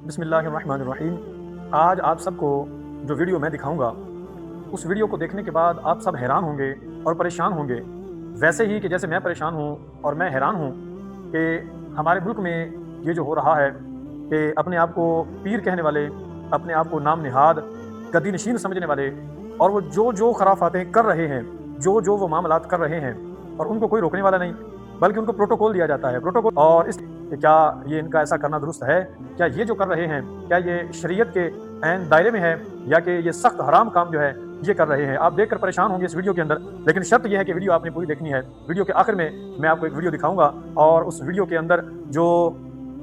बिस्मिल्लाहिर्रहमानिर्रहीम। आज आप सबको जो वीडियो मैं दिखाऊंगा, उस वीडियो को देखने के बाद आप सब हैरान होंगे और परेशान होंगे, वैसे ही कि जैसे मैं परेशान हूँ और मैं हैरान हूँ कि हमारे मुल्क में ये जो हो रहा है कि अपने आप को पीर कहने वाले, अपने आप को नाम निहाद, गद्दी नशीन समझने वाले और वो जो खराफातें कर रहे हैं, जो वो मामलात कर रहे हैं और उनको कोई रोकने वाला नहीं, बल्कि उनको प्रोटोकॉल दिया जाता है। प्रोटोकॉल और इस कि क्या ये इनका ऐसा करना दुरुस्त है? क्या ये जो कर रहे हैं, क्या ये शरीयत के ऐन दायरे में है या कि ये सख्त हराम काम जो है ये कर रहे हैं? आप देखकर परेशान होंगे इस वीडियो के अंदर, लेकिन शर्त यह है कि वीडियो आपने पूरी देखनी है। वीडियो के आखिर में मैं आपको एक वीडियो दिखाऊंगा और उस वीडियो के अंदर जो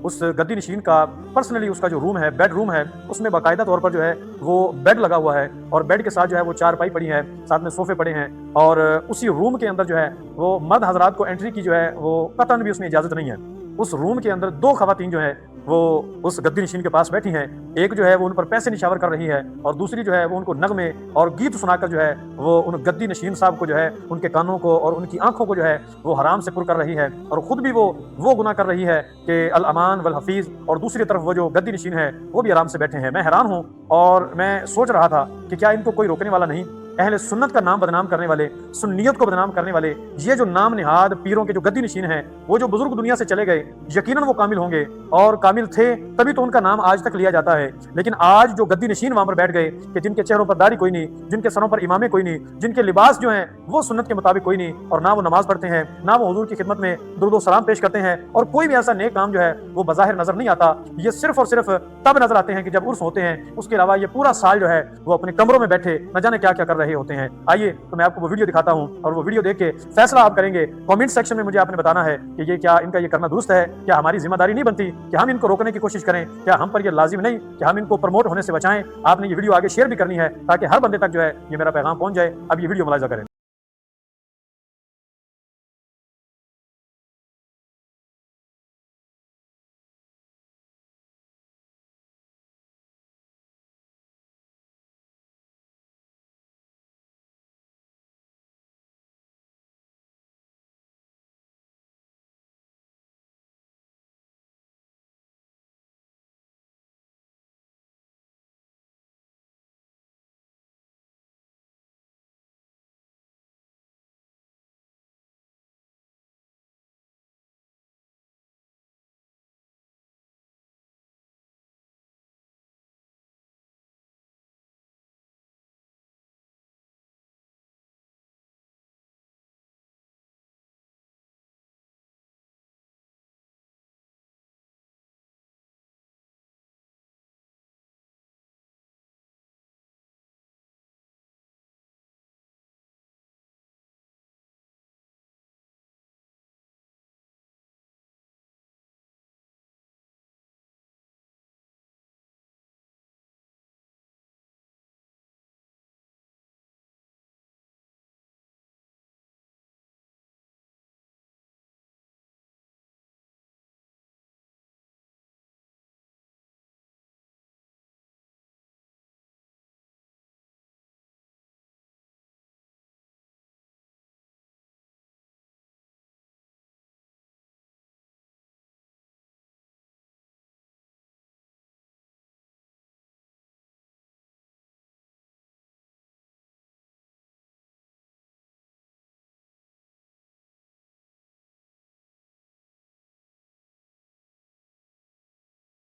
उस गद्दी नशीन का पर्सनली उसका जो रूम है, बेड रूम है, उसमें बाकायदा तौर पर जो है वो बेड लगा हुआ है और बेड के साथ जो है वो चारपाई पड़ी है, साथ में सोफे पड़े हैं और उसी रूम के अंदर जो है वो मर्द हजरात को एंट्री की जो है वो कतन भी उसमें इजाजत नहीं है। उस रूम के अंदर दो खवातीन जो है वो उस गद्दी नशीन के पास बैठी हैं। एक जो है वो उन पर पैसे निशावर कर रही है और दूसरी जो है वो उनको नगमे और गीत सुनाकर जो है वो उन गद्दी नशीन साहब को जो है उनके कानों को और उनकी आंखों को जो है वो हराम से पुर कर रही है और खुद भी वो गुनाह कर रही है कि अल अमान वल हफीज, और दूसरी तरफ वो जो गद्दी नशीन है वो भी आराम से बैठे हैं। मैं हैरान हूँ और मैं सोच रहा था कि क्या इनको कोई रोकने वाला नहीं? अहले सुन्नत का नाम बदनाम करने वाले, सुन्नियत को बदनाम करने वाले ये जो नाम निहाद पीरों के जो गद्दी नशीन हैं, वो जो बुजुर्ग दुनिया से चले गए, यकीनन वो कामिल होंगे और कामिल थे तभी तो उनका नाम आज तक लिया जाता है। लेकिन आज जो गद्दी नशीन वहां पर बैठ गए कि जिनके चेहरों पर दाढ़ी कोई नहीं, जिनके सरों पर इमामे कोई नहीं, जिनके लिबास जो हैं वो सुन्नत के मुताबिक कोई नहीं, और ना वो नमाज पढ़ते हैं, ना वो हुजूर की खिदमत में दुरूद व सलाम पेश करते हैं, और कोई भी ऐसा नेक काम जो है वो बज़ाहिर नजर नहीं आता। ये सिर्फ और सिर्फ तब नजर आते हैं कि जब उर्स होते हैं। उसके अलावा ये पूरा साल जो है वो अपने कमरों में बैठे न जाने क्या क्या कर रहे होते हैं। आइए तो मैं आपको वो वीडियो दिखाता हूं और वो वीडियो देख के फैसला आप करेंगे। कमेंट सेक्शन में मुझे आपने बताना है कि ये क्या इनका ये करना दुरुस्त है? क्या हमारी जिम्मेदारी नहीं बनती कि हम इनको रोकने की कोशिश करें? क्या हम पर ये लाजिम नहीं कि हम इनको प्रमोट होने से बचाएं? आपने ये वीडियो आगे शेयर भी करनी है ताकि हर बंदे तक जो है ये मेरा पैगाम पहुंच जाए। अब ये वीडियो मुलाहिजा करें।